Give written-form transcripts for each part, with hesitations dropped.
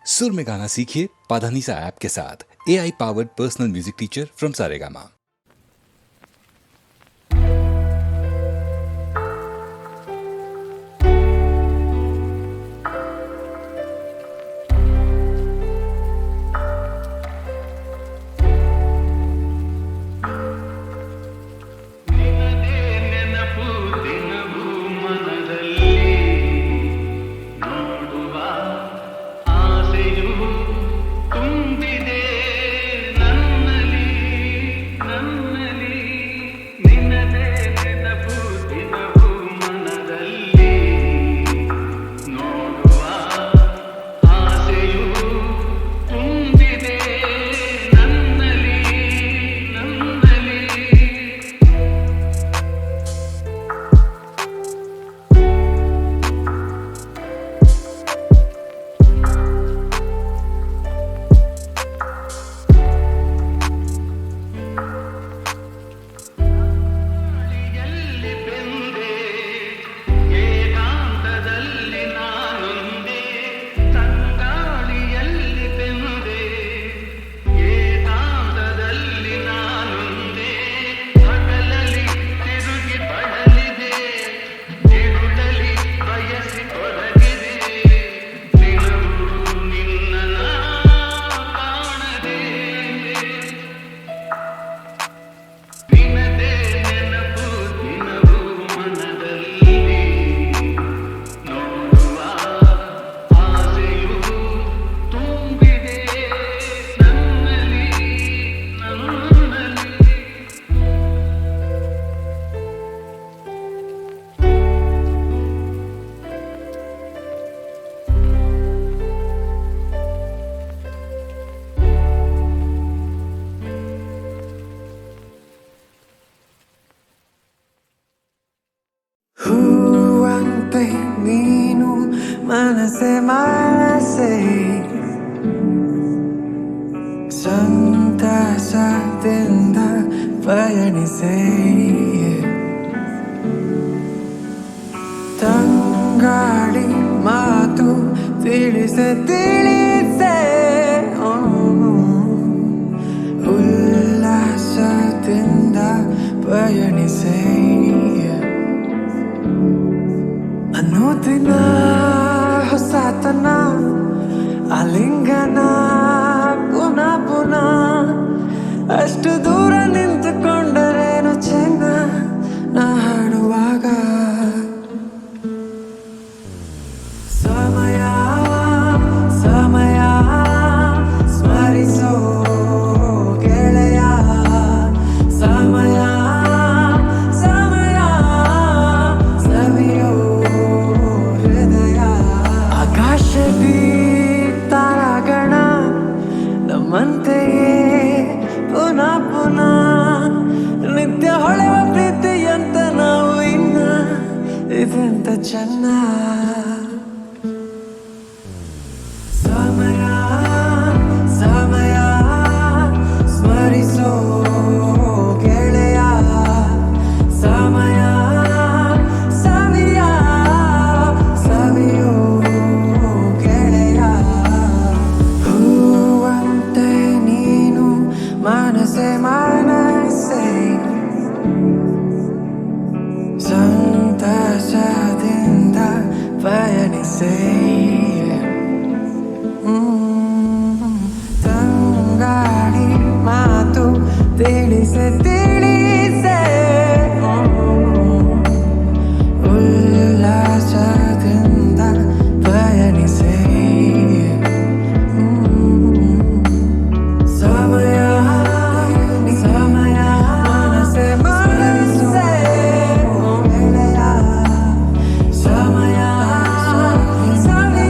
सुर में गाना सीखिए पाधानीसा ऐप के साथ। AI powered personal music teacher from Saregama. ಹೂವಂತೆ ನೀನು ಮನಸೆ ಮನಸೆ ಸಂತಸದಿಂದ ಪಯಣಿಸೆ ತಂಗಾಳಿ ಮಾತು ತಿಳಿಸೆ ತಿಳಿಸೆ ಉಲ್ಲಾಸದಿಂದ ಪಯಣಿಸೆ ಅನುದಿನ ಹೊಸತನ ಆಲಿಂಗನ ಪುನಃ ಪುನಃ ಅಷ್ಟು ದೂರ ನಿಂತುಕೊಂಡರೇನು ಚೆನ್ನ ನಾ ಹಾಡುವಾಗ ಸಮಯ ಸಮಯ ಸ್ಮರಿಸೋ ಗೆಳೆಯ ಸಮಯ ತಾರಾಗಣ ನಮ್ಮಂತೆಯೇ ಪುನಃ ಪುನಃ ನಿತ್ಯ ಹೊಳೆವ ಪ್ರೀತಿಯಂತ ನಾವು ಇನ್ನ ಇದೆಂತ ಚೆನ್ನ ಸಮಯ ಸಮಯ ಸ್ಮರಿಸೋ ಗೆಳೆಯ ಸಮಯ ಮನಸೆ ಮನಸೆ ಸಂತಸದಿಂದ ಪಯಣಿಸೆ ತಂಗಾಳಿ ಮಾತು ತಿಳಿಸೆ ತಿಳಿಸೆ ಉಲ್ಲಾಸದಿಂದ ಪಯಣಿಸೆ ಸಮಯ ಸಮಯ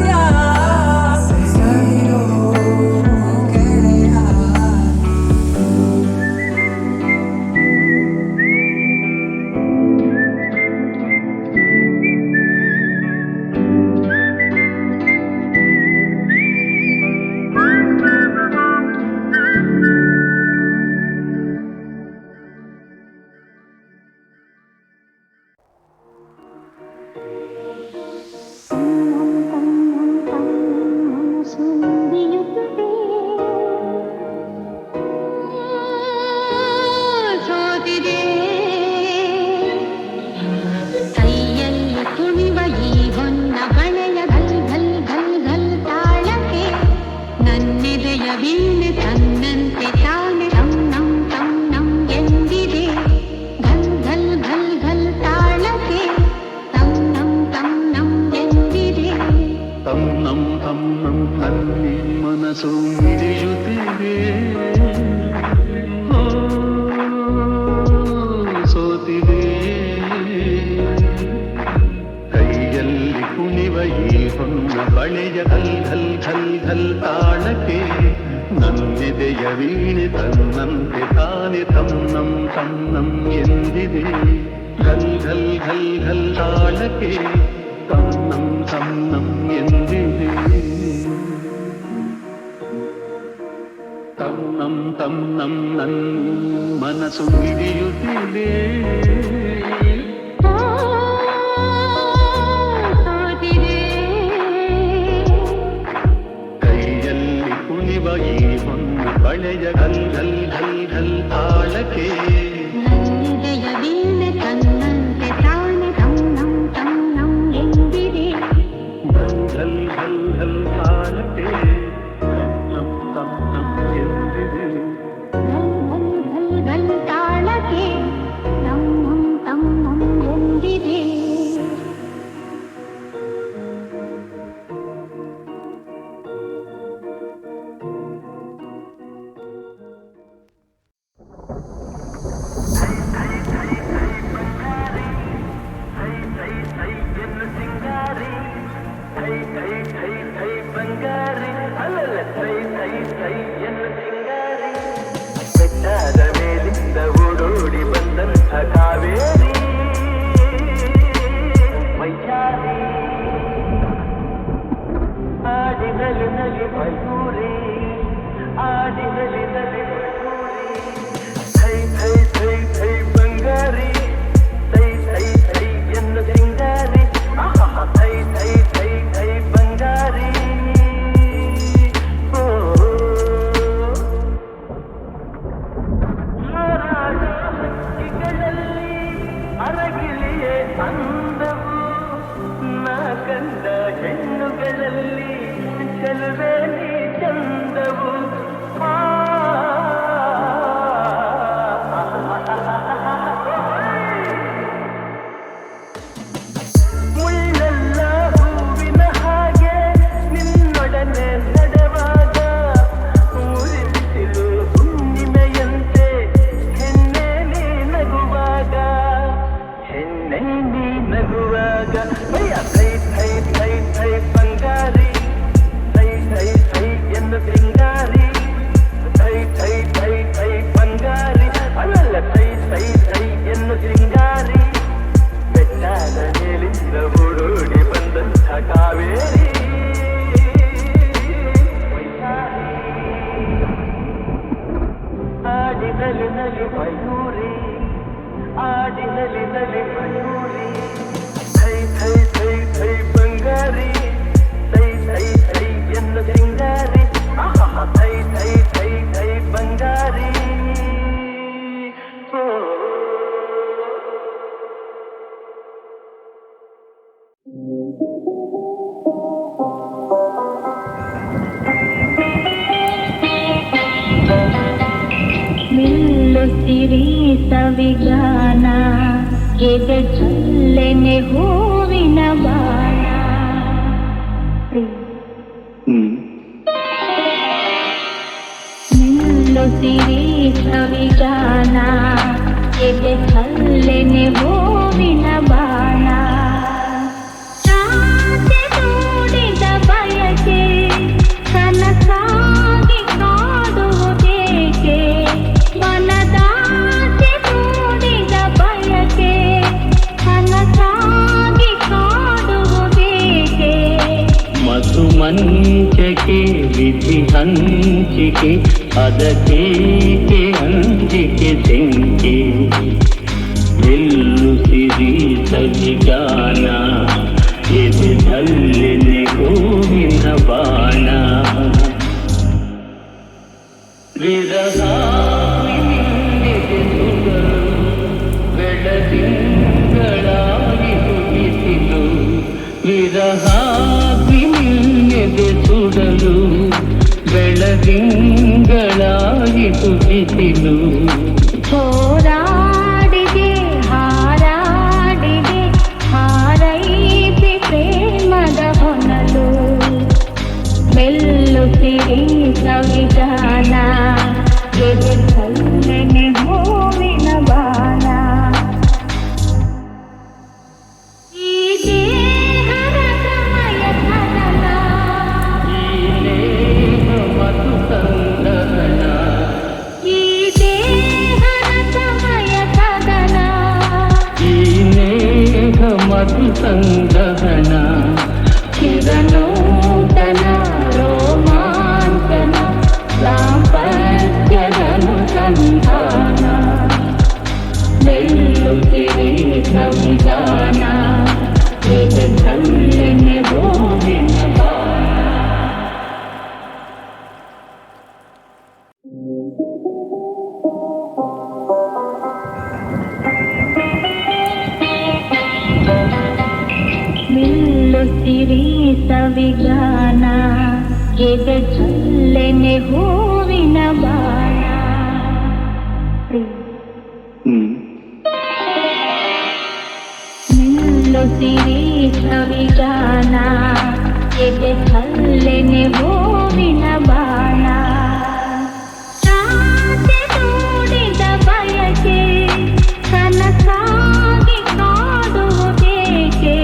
ಮನಸ್ಸು ಮಿಡಿಯುತ್ತಿದೆ, ಸೋತಿದೆ. ಕೈಯಲ್ಲಿ ಕುಣಿವ ಈ ಹೊನ್ನ ಬಳೆಯ ಘಲ್ ಘಲ್ ಘಲ್ ಘಲ್ ತಾಳಕ್ಕೆ ನನ್ನೆದೆಯ ವೀಣೆ ತನ್ನಂತೆ ತಾನೆ ತನ್ನಂ ತನ್ನಂ ಎಂದಿದೆ. ಘಲ್ ಘಲ್ ಘಲ್ ಘಲ್ ತಾಳಕ್ಕೆ ತನ್ನಂ ತನ್ನಂ ಎಂದಿದೆ. ತನ್ನಂ ತನ್ನಂ ನನ್ ಮನಸ್ಸು ಹಿಡಿಯುತ್ತಿದೆ. ಕೈಯಲ್ಲಿ ಕುಣಿವ ಈ ಹೊನ್ನ ಬಳೆಯ ಘಲ್ ಘಲ್ ಘಲ್ ಘಲ್ ತಾಳಕ್ಕೆ ನನ್ನೆದೆಯ ವೀಣೆ ತನ್ನಂತೆ ತಾನೆ ತನ್ನಂ ತನ್ನಂ ಎಂದಿದೆ. ಘಲ್ ಘಲ್ ಘಲ್ ಘಲ್ ತಾಳಕ್ಕೆ ತನ್ನಂ ತನ್ನಂ ಎಂದಿದೆ. ಘಲ್ ಘಲ್ ತಾಳಕ್ಕೆ ತನ್ನಂ ತನ್ನಂ ಎಂದಿದೆ. ಬೆಟ್ಟದ ಮೇಲಿಂದ ಓಡೋಡಿ ಬಂದಂಥ ಕಾವೇರಿ ಮೈಯಾರಿ ಆಡಿನಲಿ ನಲಿ ಮಯೂರಿ ಆಡಿನಲಿ ನಲಿ ಮಯೂರಿ ಥೈ ಥೈ ಥೈ ಥೈ ಬಂಗಾರಿ ಥೈ ಥೈ ಥೈ ಎನ್ನು ಸಿಂಗಾರಿ ಥೈ ಥೈ ಥೈ ಥೈ ಬಂಗಾರಿ ಅರಗಿಲಿಯೇ ಅಂದವು ನಾ ಕಂಡ ಹೆಣ್ಣುಗಳಲ್ಲಿ ಚೆಲುವೆ ನೀ ಚಂದವು. ಮುಳ್ಳೆಲ್ಲ ಹೂವಿನ ಹಾಗೆ ನಿನ್ನೊಡನೆ ನಡೆವಾಗ ಮುರಿಸಿಲು ಹುಣ್ಣಿಮೆಯಂತೆ ಹೆಣ್ಣೆ ನೀ ನಗುವಾಗ ಹೆಣ್ಣೆ ನೀ ನಗುವಾಗ ಥೈ ಥೈ ಥೈ ಥೈ ಬಂಗಾರಿ ಥೈ ಥೈ ಥೈ ಎಂದು ಸಿಂಗಾರಿ ಥೈ ಥೈ ಥೈ ಥೈ ಬಂಗಾರಿ ಅಲ್ಲ ಥೈ ಥೈ ಥೈ ಎಂದು ಸಿಂಗಾರಿ ಬೆಟ್ಟದ ಮೇಲಿಂದ ಓಡೋಡಿ ಬಂದಂಥ ಕಾವೇರಿ ಆಡಿನಲಿ ನಲಿ ಮಯೂರಿ ಆಡಿನಲಿ ನಲಿ ಮಯೂರಿ ಥೈ ಥೈ ಥೈ ಥೈ ಬಂಗಾರಿ ಥೈ ಥೈ ಥೈ ಎಂದು ಸಿಂಗಾರಿ ಥೈ ಥೈ ಥೈ ಥೈ ಬಂಗಾರಿ. ನಿಲ್ಲುತ್ತಿರಿ ಸವಿಗಾನ ಎದೆ ಚಲ್ಲೆನೆ ಹೂವಿನ ಬಾಣ. ನಿಲ್ಲುತ್ತಿರಿ ಸವಿಗಾನ ಎದೆ ಚಲ್ಲೆನೆ ಹೂವಿನ ಬಾಣ. ರಾತ್ರಿ ತೋಡಿದ ಬಯಕೆ ಕನಸಾಗಿ ಕಾಡುವುದೇಕೆ. ಮನದಾಸೆ ತೋಡಿದ ಬಯಕೆ ಕನಸಾಗಿ ಕಾಡುವುದೇಕೆ. ಮಧು ಮಂಚಕೆ ವಿಧಿ ಹಂಚಿಕೆ ಅದಕ್ಕೇಕೆ ಅಂಜಿಕೆ ತೆಂಕೆ. ಎಲ್ಲು ಸಿರಿ ಸವಿಗಾನ ಎದೆ ಚಲ್ಲೆನೆ ಹೂವಿನ ಬಾಣ. ವಿರಹ ಬೆಳದಿಂಗಳಾಗಿ ಹುಟ್ಟಿಸಿಲು ವಿರಹ ನಿನ್ನೆದೆ ಸುಡಲು ಬೆಳದಿಂಗಳಾಗಿ ಹುಟ್ಟಿಸಿಲು. ಹೋರಾಡಿದೆ ಹಾರಾಡಿದೆ ಹಾರೈಸಿ ಪ್ರೇಮದ ಹೊನಲು ಮೆಲ್ಲ ನಿಲ್ಲುತ್ತಿರಿ ಸವಿಗಾನ ಎದೆ ಕಲ್ಲೆನೆ ಹೂವಿನ ಬಾಣ ಈ ದೇಹದ ಸಮಯ ಕದನ ಈ ನೇಹ ಮಧು ಸಂದಹನ ಈ ದೇಹದ ಸಮಯ ಕದನ ಈ ನೇಹ ಮಧು ಸಂದಹನ ಚಿರನೂತನ ರೋಮಾಂಚನ ದಾಂಪತ್ಯದನುಸಂಧಾನ ನಿಲ್ಲುತ್ತಿರಿ ಸಂವಿಧಾನ ಎದೆ ಕಲ್ಲೆನೆ ಹೂವಿನ ಬಾಣ ನಿಲ್ಲುತ್ತಿರಿ ಸವಿಗಾನ ಎದೆ ಚಲ್ಲೆನೆ ಹೂವಿನ ಬಾಣ ನಿಲ್ಲುತ್ತಿರಿ ಸವಿಗಾನ ಎದೆ ಚಲ್ಲೆನೆ ಹೂವಿನ ಬಾಣ ಆಸೆ ಮೂಡಿದ ಬಯಕೆ ಕನಸಾಗಿ ಕಾಡುವುದೇಕೆ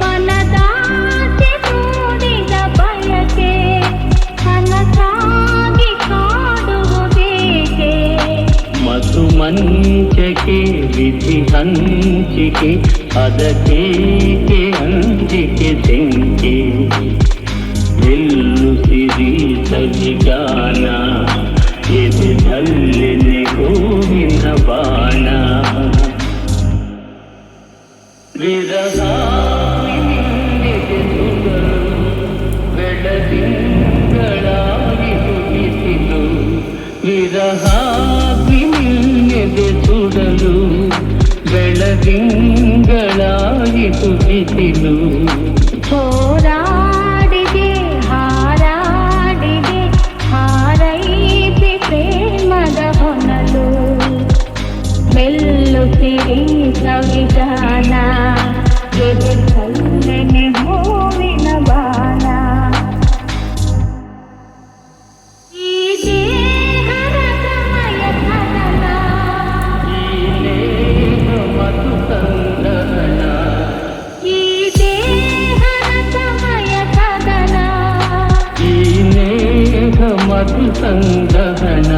ಮನದಾಸೆ ಮೂಡಿದ ಬಯಕೆ ಕನಸಾಗಿ ಕಾಡುವುದೇಕೆ ಮಧು ಮಂಚಕೆ ವಿಧಿ ಹಂಚಿಕೆ ಅದಕ್ಕೇಕೆ ಅಂಜಿಕೆ ತೆಂಕೆ ನಿಲ್ಲುತ್ತಿರಿ ಸವಿಗಾನ ಎದೆ ಕಲ್ಲೆನೆ ಹೂವಿನ ಬಾಣ ವಿರಹ ನಿನ್ನೆದೆ ಸುಡಲು ಬೆಳದಿಂಗಳಾಗಿ ಹುಟ್ಟಿಸಿಲು ವಿರಹ ನಿನ್ನೆದೆ ಸುಡಲು ಬೆಳದಿಂಗಳಾಗಿ ಹುಟ್ಟಿಸಿಲು ಹೋರಾಡಿದೆ ಹಾರಾಡಿದೆ ಹಾರೈಸಿ ಪ್ರೇಮದ ಹೊನಲು ಮೆಲ್ಲುತ್ತಿರಿ ಸವಿಗಾನ ಎದೆ ಕಲ್ಲೆನೆ ಹೂವಿನ ಬಾಣ ಈ ದೇಹದ ಸಮಯ ಕದನ ಈ ನೇಹ ಮಧು ಸಂದಹನ ಈ ದೇಹದ ಸಮಯ ಕದನ ಈ ನೇಹ ಮಧು ಸಂದಹನ